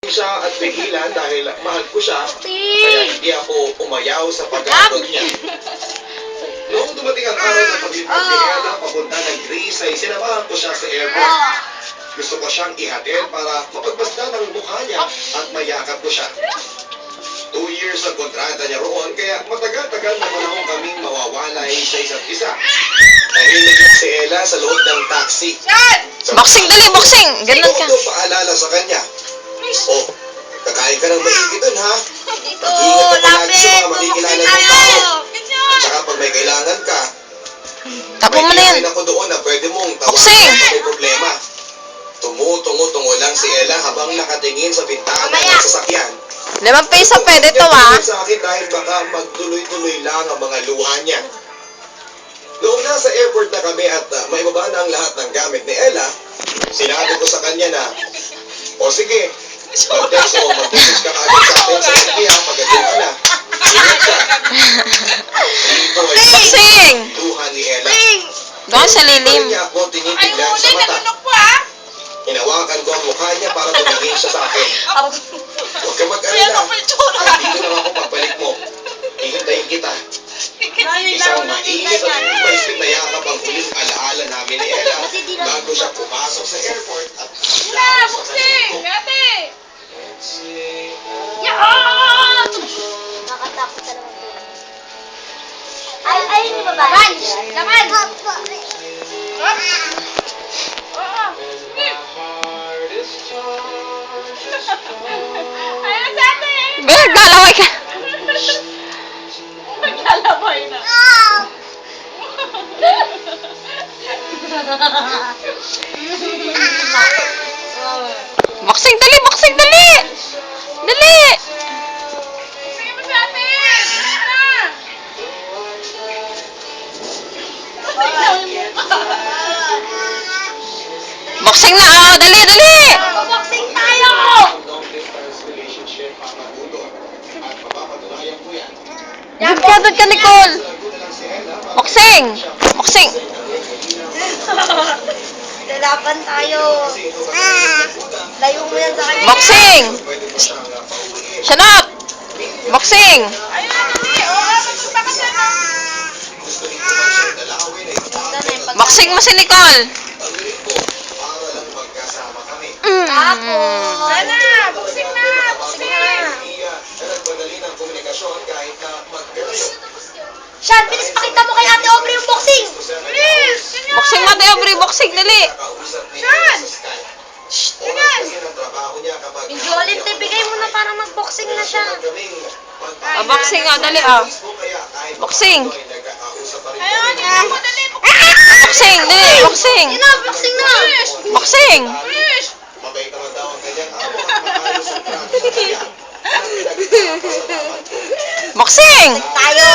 siya at pigilan dahil mahal ko siya, kaya hindi ako umayaw sa pag-aabot niya. Noong dumating ang araw ng paglipad ni Ella papunta ng Greece ay sinamahan ko siya sa airport. Gusto ko siyang ihatid para mapagmasdan ang mukha niya at mayakap ko siya. 2 years ang kontrata niya roon, kaya matagal-tagal na panahon kaming mawawalay sa isa't isa. Tahimik lang si Ella sa loob ng taxi. Boxing, dali, boxing! Ganun ka. Ito paalala sa kanya. Oh, kakain ka ng maigi dun, ha? Ito, Mag-ingat ka palagi sa mga lapit. makikilala Bumuksin ng tayo. tao. At saka pag may kailangan ka, Tapo mo na yan. may ako doon na pwede mong tawagan Boxing! kung may problema. Tumutungo-tungo lang si Ella habang nakatingin sa bintana ng sasakyan. 5 piso pwede to, ah. Sa akin dahil baka magtuloy-tuloy lang ang mga luha niya. Noong nasa airport na kami at may baba na ang lahat ng gamit ni Ella, sinabi ko sa kanya na, o sige, mag-text o mag-message ka agad sa akin sa FB ha, pagdating ka na. Ingat ka. Ito ay Boxing! tuhan ni Ella. Doon sa lilim. Hindi niya ako tinitignan sa mata. Hinawakan ko ang mukha niya para tumingin siya sa akin. Huwag ka mag-alala. Dito lang ako pabalik mo. Hihintayin kita. Isang mainit at maisip na yakap ang huling alaala namin ni Ella bago siya pumasok sa airport at sa kanyang ko. Nakatakot ka naman po. Ay, hindi ba ba? Laman! Ber, galaway ka. Boxing, dali, boxing, dali! Dali! Boxing na, oh, dali, dali! Boxing tayo! Doon ka, Nicole! Boxing! Boxing! Lalaban tayo. Layo mo yan sa akin. Boxing! Shut up! Boxing! Boxing mo si Nicole! Tapos. Boxing na! Sean, bilis pakita mo kay Ate Aubrey yung boxing. Boxing mo, Ate Aubrey! Boxing, dali! Sean! Yung Jolin, bigay mo na para mag-boxing na siya. Ah, boxing nga, dali, ah. Boxing! Boxing, dali! Boxing! Yun na, boxing na. Boxing! Mabait naman daw ang kanyang amo at maayos ang trato sa kanya. Boxing! Tayo.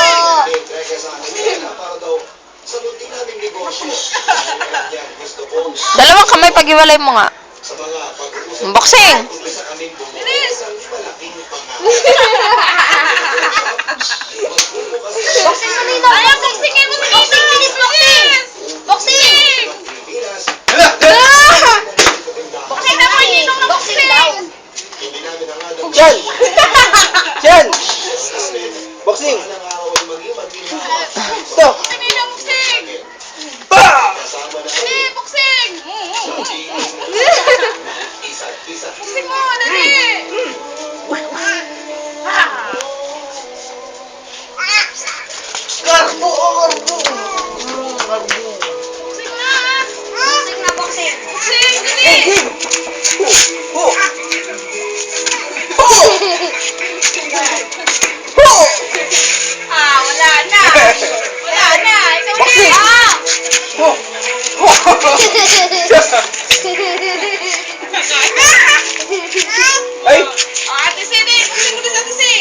Entrega sa akin nila para daw salutin namin negosyo. Dahil yan, gusto kong Dalawang kamay pag-iwalay mo nga. sa mga pag-uusap Boxing! tungkol sa aming bumuo isang malaking pangalan. Magbubukas ang Boxing na nila. Ayaw, boxingin mo. Boxing, bilis, boxing. Boxing. Pilipinas. Boxing na mo, ninong na boxing daw. Hindi namin ang adam. Jan! Jan! Boxing! Stop! Ba! Kasama na kami. Isa't isa. Karbo! Karbo! Boxing na, boxing. Oh! Oh! Oh! Wala na. Wala na. Ikaw Boxing! na. Oh! Oh! Ay! Ate Sini, boxing mo din Ate Sini.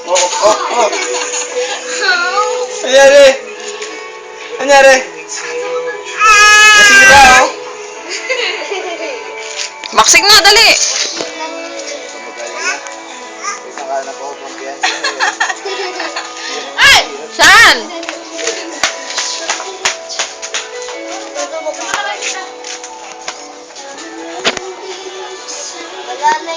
Oh! Oh! Oh! Anyari? Anyari? Nasira oh! Boxing na, dali! Isang kanan po kung piyansa. Ay! Saan? Wala na